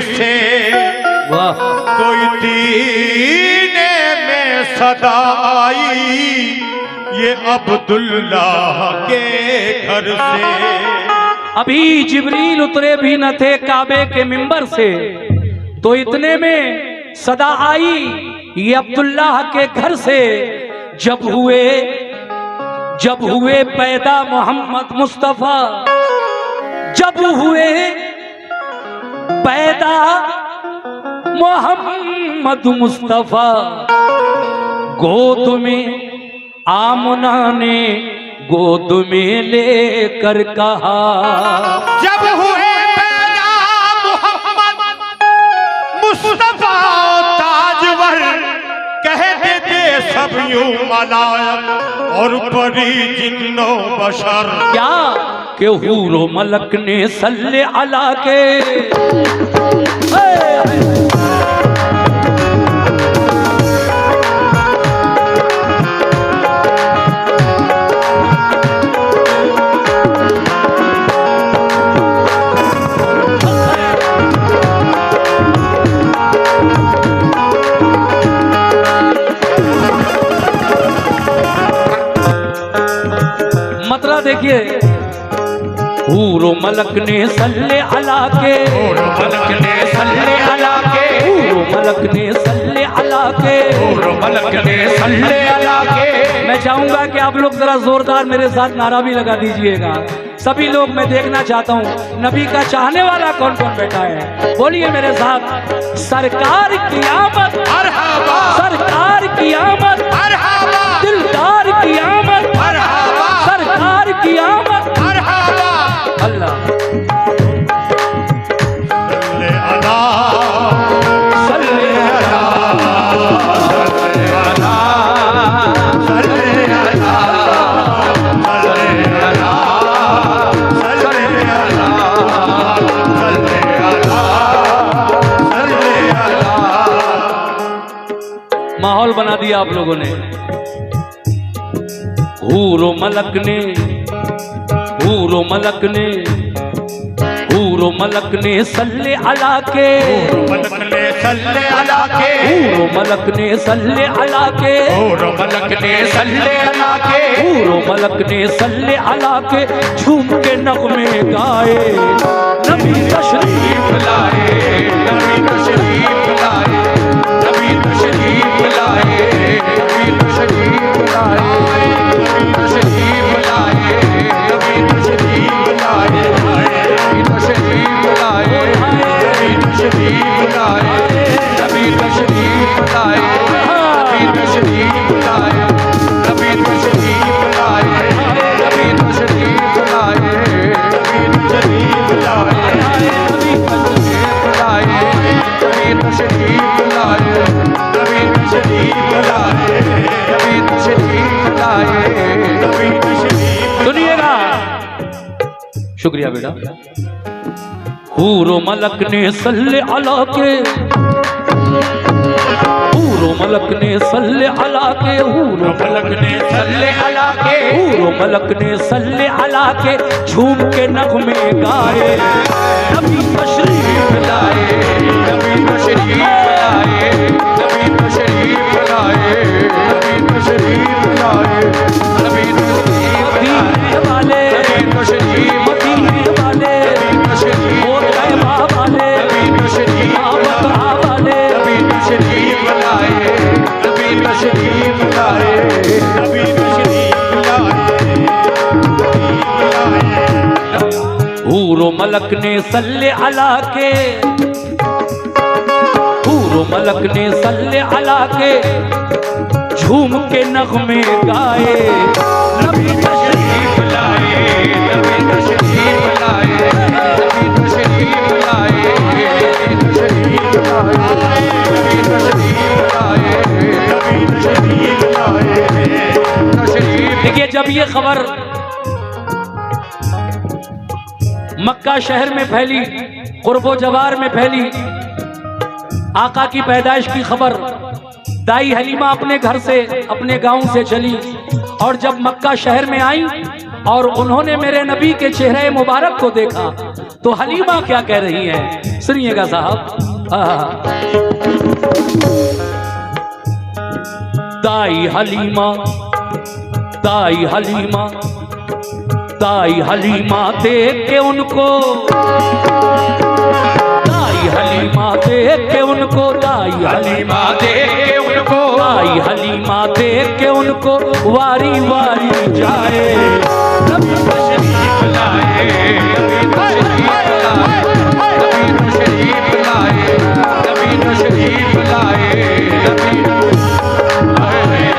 से वाह। तो दीने में सदाई ये अब्दुल्लाह के घर से। अभी जिब्रील उतरे भी न थे काबे के मिंबर से, तो इतने में सदा आई ये अब्दुल्लाह के घर से। जब हुए पैदा मोहम्मद मुस्तफा, जब हुए पैदा मोहम्मद मुस्तफा, गोद में आमना ने गोद में लेकर कहा। जब हुए पैदा मोहम्मद मुस्तफा ताजवर, कहते थे सब यूं मलायक और परी जिन्नो बशर। क्या कि हूरो मलक ने सल्ले अला के मतरा देखिए, हूरो मलक ने सल्ले अला के, हूरो मलक ने सल्ले अला के, हूरो मलक ने सल्ले अला के, हूरो मलक ने सल्ले अला के। मैं चाहूंगा कि आप लोग जरा जोरदार मेरे साथ नारा भी लगा दीजिएगा। सभी लोग मैं देखना चाहता हूँ नबी का चाहने वाला कौन कौन बैठा है। बोलिए मेरे साथ, सरकार की आमद, मरहबा, सरकार की आमद, मरहबा, दिलदार की आमद, मरहबा, सरकार की आमद। मरहबा। अल्लाह सल्ले अला, सल्ले अला, सल्ले अला, सल्ले अला, सल्ले अला, सल्ले अला, सल्ले अला, सल्ले अला। माहौल बना दिया आप लोगों ने। हूरो मलक ने, हूरो मलक ने, हूरो मलक ने सल्ले अला के, हूरो मलक ने सल्ले अला के, हूरो मलक ने सल्ले अला के, हूरो मलक ने सल्ले अला के, हूरो मलक ने सल्ले अला के। झूम के नगमे गाए नबी तशरीफ लाए, नबी तशरीफ लाए, नबी तशरीफ लाए, नबी तशरीफ लाए, नबी तशरीफ लाए, नबी तशरीफ लाए, नबी तशरीफ लाए, नबी तशरीफ लाए, नबी तशरीफ लाए, नबी तशरीफ लाए, नबी तशरीफ लाए, नबी तशरीफ लाए, नबी तशरीफ लाए, नबी तशरीफ लाए, नबी तशरीफ लाए, नबी तशरीफ लाए, नबी तशरीफ लाए, नबी तशरीफ। सुनिएगा, शुक्रिया बेटा। हूरो मलक ने सल्ले अला के, हूरो मलक ने सल्ले अला के, हूरो मलक ने सल्ले अला के, हूरो मलक ने सल्ले अला के। झूम के नगमे गाए नबी तशरीफ लाए, नबी तशरीफ लाए, नबी तशरीफ लाए, नबी तशरीफ लाए, नबी तशरीफ मदीने वाले, नबी तशरीफ, मदीने वाले, नबी तशरीफ, और तैबा वाले, नबी तशरीफ, मक्का वाले, नबी तशरीफ लाए, नबी तशरीफ लाए, नबी तशरीफ लाए। हूरो मलक ने सल्ले अला के, हूरो मलक ने सल्ले अला के। झूम के नगमे गाए नबी तशरीफ लाए, नबी तशरीफ लाए, नबी तशरीफ लाए, नबी तशरीफ लाए, नबी तशरीफ लाए, नबी तशरीफ लाए, तशरीफ। देखिए, जब ये खबर मक्का शहर में फैली, कुर्बो जवार में फैली, आका की पैदाइश की खबर, दाई हलीमा अपने घर से, अपने गांव से चली और जब मक्का शहर में आई और उन्होंने मेरे नबी के चेहरे मुबारक को देखा तो हलीमा क्या कह रही हैं, सुनिएगा साहब। दाई हलीमा, दाई हलीमा, दाई हलीमा देख के उनको, दाई हलीमा देख के उनको, दाई हलीमा देख के उनको, दाई हलीमा देख के उनको वारी वारी जाए। नबी तशरीफ लाए, नबी तशरीफ लाए, नबी तशरीफ लाए, नबी तशरीफ लाए,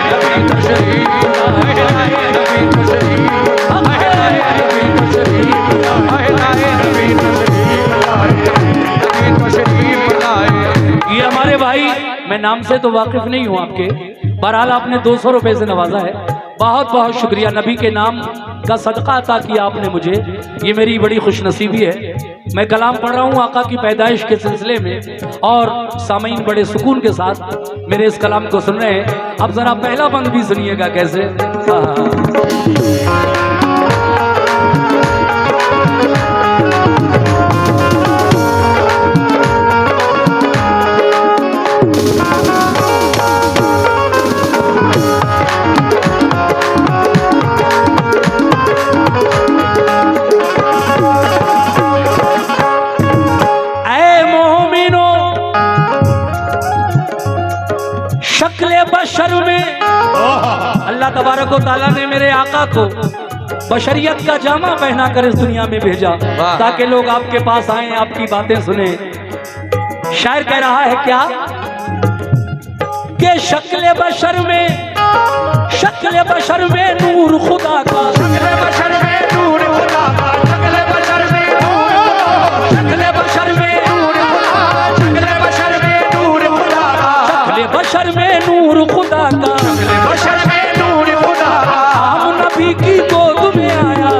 नबी तशरीफ ये हमारे भाई, मैं नाम से तो वाकिफ नहीं हूँ आपके, बहरहाल आपने 200 रुपए से नवाजा है, बहुत बहुत शुक्रिया। नबी के नाम का सदका अता किया आपने मुझे, ये मेरी बड़ी खुशनसीबी है। मैं कलाम पढ़ रहा हूँ आका की पैदाइश के सिलसिले में, और सामीन बड़े सुकून के साथ मेरे इस कलाम को सुन रहे हैं। अब जरा पहला बंद भी सुनिएगा कैसे। शक्ले बशर में अल्लाह तबारक व तआला ने मेरे आका को बशरियत का जामा पहना कर इस दुनिया में भेजा, ताकि लोग आपके पास आए, आपकी बातें सुने। शायर कह रहा है क्या कि शक्ले बशर में, शक्ले बशर में नूर खुदा का, शक्ले बशर में नूर खुदा का, शक्ले बशर में नूर, शक्ले बशर में नूर, शक्ले बशर में नूर खुदा का, शक्ले बशर में नूर खुदा का, शक्ले बशर में नूर खुदा का, आम नबी की गोद में आया,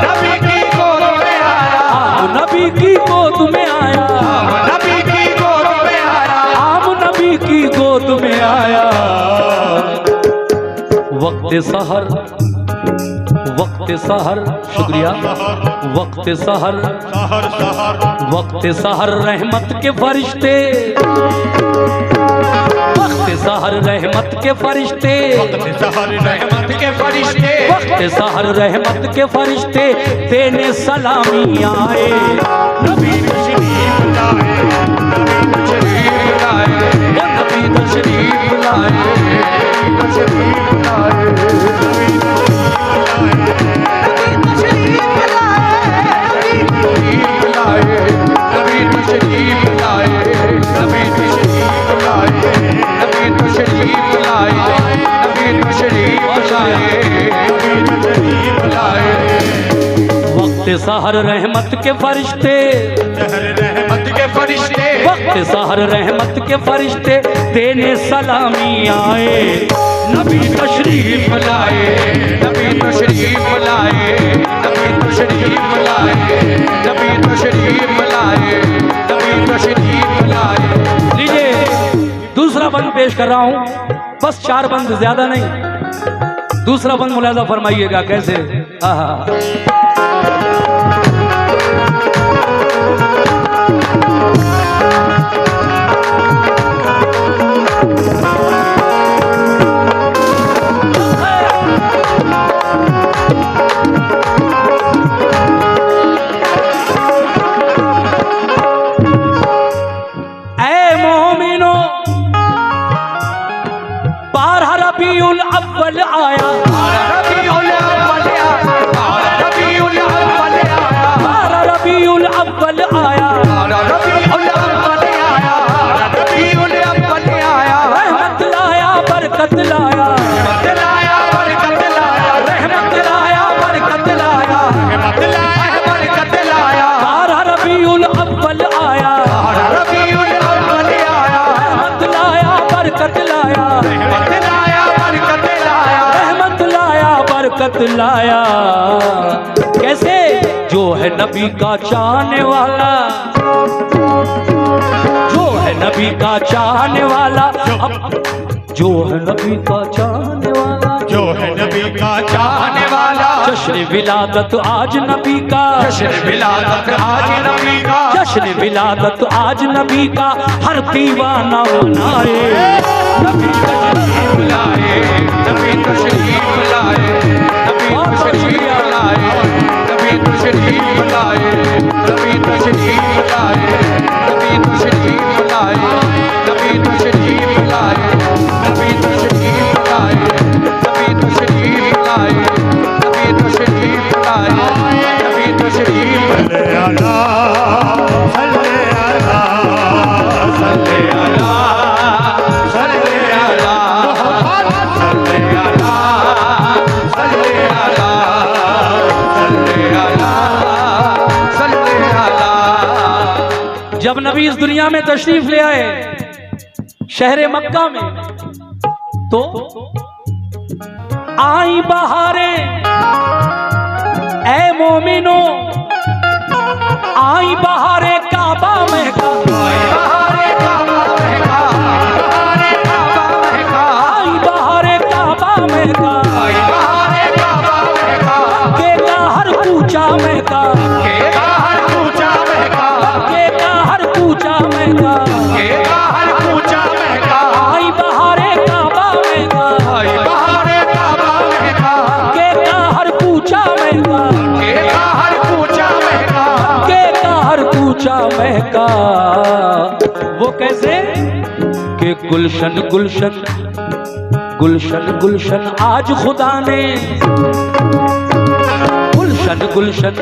नबी की गोद में आया, आम नबी की गोद में आया, नबी की गोद में आया, आम नबी की गोद में आया। वक्त सहर, वक्त सहर, शुक्रिया, वक्त सहर, वक्त सहर रहमत के फरिश्ते, वक्त सहर रहमत के फरिश्ते, सहर रहमत के फरिश्ते, वक्त सहर रहमत के फरिश्ते देने सलामी आए। नबी तशरीफ लाए, नबी तशरीफ लाए, नबी तशरीफ लाए, नबी तशरीफ लाए, नबी तशरीफ लाए, नबी तशरीफ लाए, नबी तशरीफ लाए, नबी तशरीफ लाए, नबी तशरीफ लाए, नबी तशरीफ लाए। वक्त सहर रहमत के फरिश्ते, रहमत के फरिश्ते, वक्त सहर रहमत के फरिश्ते देने सलामी आए। नबी तशरीफ लाए, नबी तशरीफ लाए, नबी तशरीफ लाए, नबी तशरीफ लाए, नबी तशरीफ लाए। लीजिए दूसरा बंद पेश कर रहा हूं, बस 4 बंद, ज्यादा नहीं। दूसरा बंद मुलाजा फरमाइएगा कैसे। आहा, रबीउल अव्वल आया, रबीउल अव्वल आया, रबीउल अव्वल आया, रबीउल अव्वल आया, रबीउल अव्वल आया, रबीउल अव्वल आया, रहमत लाया बरकत लाया, रहमत लाया बरकत लाया, रहमत लाया बरकत लाया, रहमत लाया बरकत लाया, रबीउल अव्वल आया, रबीउल अव्वल आया, रहमत लाया बरकत लाया, रहमत लाया बरकत लाया, रहमत लाया बरकत लाया। कैसे? जो है नबी का चाहने वाला, जो है नबी का चाहने वाला, जो है नबी का चाहने वाला, जो है नबी का चाहने वाला, चश्म जश्न विलादत आज नबी का, जश्न विलादत आज नबी का, जश्न विलादत आज नबी का, हर दीवाना मनाए। नबी तशरीफ लाए, नबी तशरीफ लाए, नबी तशरीफ लाए, नबी तशरीफ लाए, नबी तशरीफ लाए, नबी तशरीफ लाए, नबी तशरीफ लाए, नबी तशरीफ लाए, नबी तशरीफ लाए, नबी तशरीफ लाए, नबी तशरीफ अला सल्ले अला सल्ले अला सल्ले अला सल्ले अला सल्ले अला सल्ले अला सल्ले अला। जब नबी इस दुनिया में तशरीफ ले आए शहर मक्का में, तो आई बहारे ऐ मोमिनो, आई बहारे काबा में का, बहारे काबा महका, बहारे काबा महका, आई बहारे काबा में का, बहारे काबा महका, के का हर कूचा में का, के हर पूजा महका, के का हर कूचा में का, के हर पूजा महका, आई बहारे काबा में का, बहारे काबा महका, के का हर कूचा में का, के हर पूजा महका, के का हर कूचा महका। वो कैसे कि गुलशन गुलशन गुलशन गुलशन आज खुदा ने, गुलशन गुलशन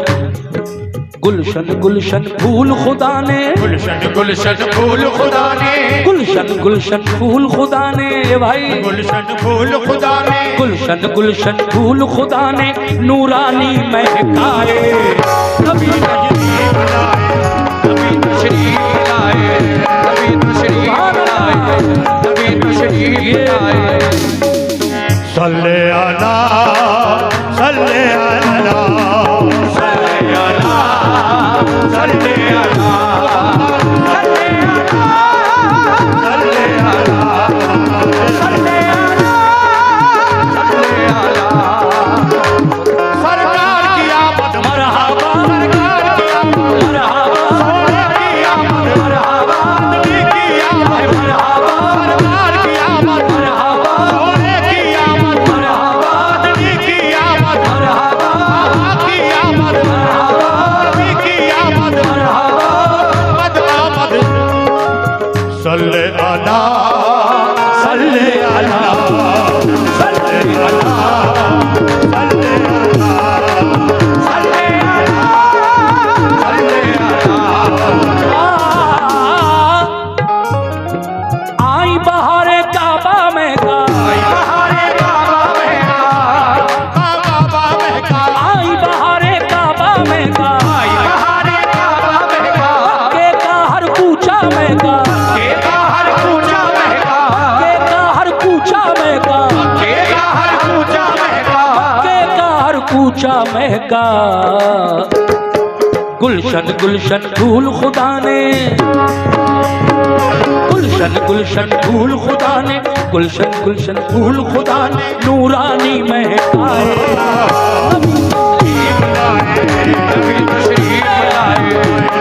गुलशन गुलशन फूल खुदा ने, गुलशन गुलशन फूल खुदा ने, गुलशन गुलशन फूल खुदा ने, ये भाई गुलशन फूल खुदा ने, गुलशन गुलशन फूल खुदा ने नूरानी महकाए। नबी तशरीफ लाए, नबी तशरीफ लाए, नबी तशरीफ लाए, नबी तशरीफ लाए। सल्ले अला सल्ले अला सल्ले अला सल्ले अला सल्ले अला सल्ले अला सल्ले अला सल्ले अला। सरकार की आमद मरहबा सरकार की आमद मरहबा सोने की आमद मरहबा नबी की आमद मरहबा सरकार की आमद मरहबा सोने की आमद मरहबा नबी की आमद मरहबा की आमद नबी की आमद आमद आमद। सल्ले अला सल्ले अला सल्ले अला सल्ले अला सल्ले अला सल्ले अला। आई बहारे काबा में का, बहारे काबा महका, काबा महका, आई बहारे काबा में का, बहारे काबा महका, के का हर कूचा में का, के हर पूजा महका, के का हर कूचा में का, के हर पूजा महका, के का हर कूचा महका। गुलशन गुलशन फूल खुदा ने, गुलशन गुलशन फूल खुदा ने, गुलशन गुलशन फूल खुदा ने नूरानी महकाए। नबी तशरीफ लाए,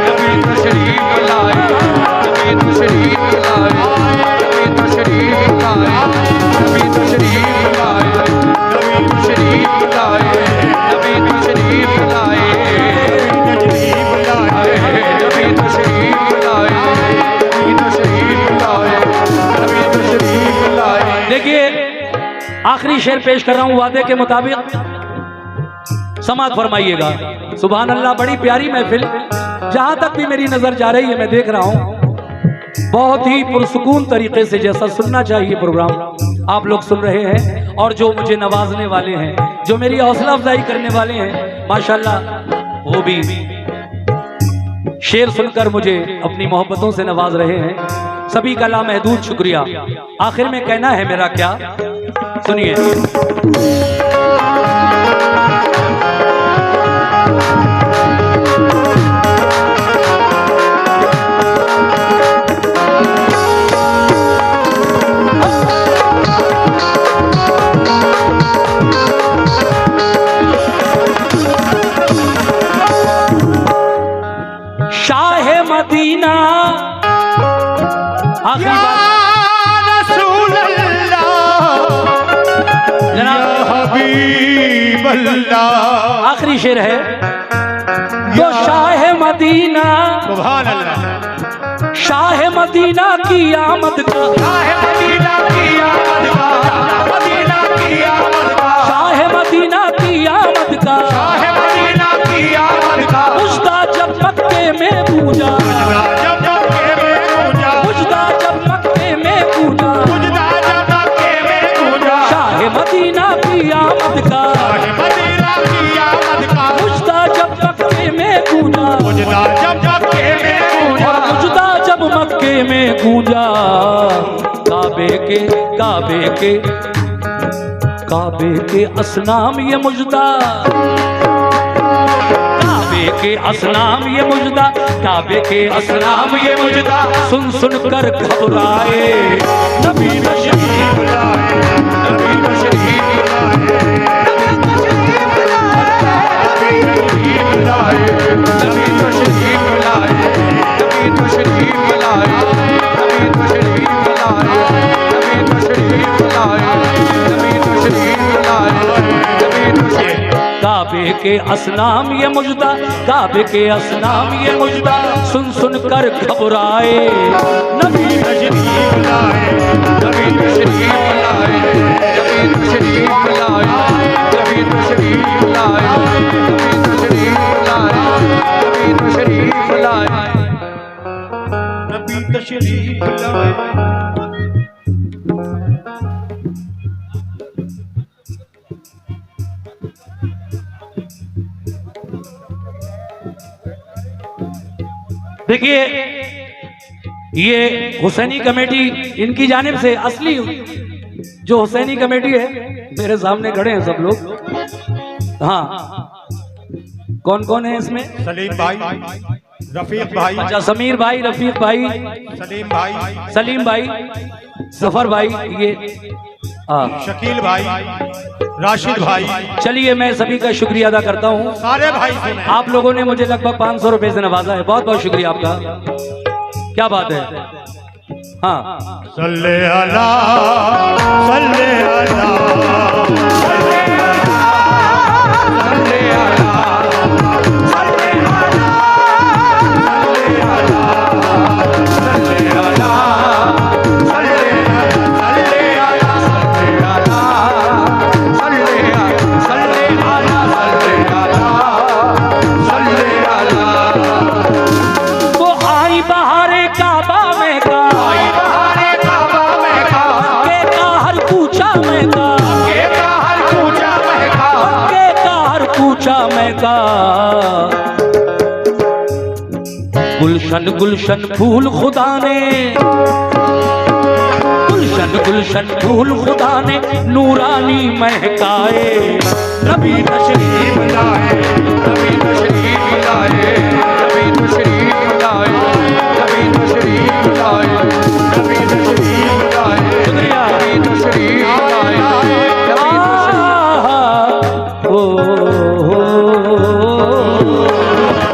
नबी तशरीफ लाए, नबी तशरीफ लाए, नबी तशरीफ लाए, नबी तशरीफ लाए, नबी तशरीफ लाए, नबी तशरीफ लाए, नबी तशरीफ लाए, नबी तशरीफ लाए, नबी तशरीफ लाए। देखिए आखिरी शेर पेश कर रहा हूं वादे के मुताबिक, समात फरमाइएगा। सुभान अल्लाह, बड़ी प्यारी महफिल, जहां तक भी मेरी नजर जा रही है मैं देख रहा हूं बहुत ही पुरसुकून तरीके से, जैसा सुनना चाहिए प्रोग्राम आप लोग सुन रहे हैं। और जो मुझे नवाजने वाले हैं, जो मेरी हौसला अफजाई करने वाले हैं, माशाल्लाह, वो भी शेर सुनकर मुझे अपनी मोहब्बतों से नवाज रहे हैं। सभी का लामहदूद शुक्रिया। आखिर में कहना है मेरा क्या, सुनिए। अल्लाह। आखिरी शेर है, तो शाह मदीना, सुभान अल्लाह। शाह मदीना की आमद का, शाह मदीना की आमद का, मदीना की आमद का, शाह मदीना की आमद का, शाह मदीना की आमद का, मुजदा जब मक्के में गूंजा, जब मक्के में गूंजा, मुजदा जब मक्के में गूंजा, मुजदा जब मक्के में गूंजा, शाह मदीना की आमद का, शाह मदीना की आमद का, मुजदा जब मक्के में गूंजा, मुजदा जब मक्के में गूंजा, और मुजदा जब मक्के में गूंजा, काबे के काबे के काबे के असनाम ये मुजदा, काबे के असनाम ये मुजदा, काबे के असनाम ये मुजदा, सुन सुन कर घबराए नबी तशरीफ लाए, नबी तशरीफ लाए, तशरीफ लाए, नबी तशरीफ लाए, नबी तशरीफ लाए, नबी तशरीफ लाए, नबी तशरीफ लाए, नबी तशरीफ लाए, नबी तशरीफ। काबे के असनाम ये मुजदा, काबे के असनाम ये मुजदा, सुन सुन कर घबराए नबी तशरीफ लाए, नबी तशरीफ लाए, नबी तशरीफ लाए, नबी तशरीफ लाए, नबी तशरीफ लाए, नबी तशरीफ लाए, नबी तशरीफ लाए। देखिए, ये हुसैनी कमेटी इनकी जानिब से, असली जो हुसैनी कमेटी है, मेरे सामने खड़े हैं सब लोग। हाँ, कौन कौन है इसमें? सलीम भाई, रफीक भाई, अच्छा, समीर भाई, रफीक भाई, सलीम भाई, सलीम भाई, सफर भाई, ये शकील भाई, राशिद भाई। चलिए, मैं सभी का शुक्रिया अदा करता हूँ। सारे भाई सुने। आप लोगों ने मुझे लगभग 500 रुपए से नवाजा है, बहुत बहुत शुक्रिया आपका। क्या बात है। हाँ, सल्ले अला, सल्ले अला, सल्ले अला, सल्ले अला, सल्ले अला, सल्ले अला, सल्ले अला, सल्ले अला, सल्ले अला, सल्ले अला। तो आई बहारे काबा में का, आई बहारे काबा में का, के का हर पूछा में का, के का हर पूजा महका, के का हर पूछा में का। गुलशन गुलशन फूल खुदा ने, गुलशन गुलशन फूल खुदा ने नूरानी महकाए नबी तशरीफ लाए, नबी तशरीफ लाए,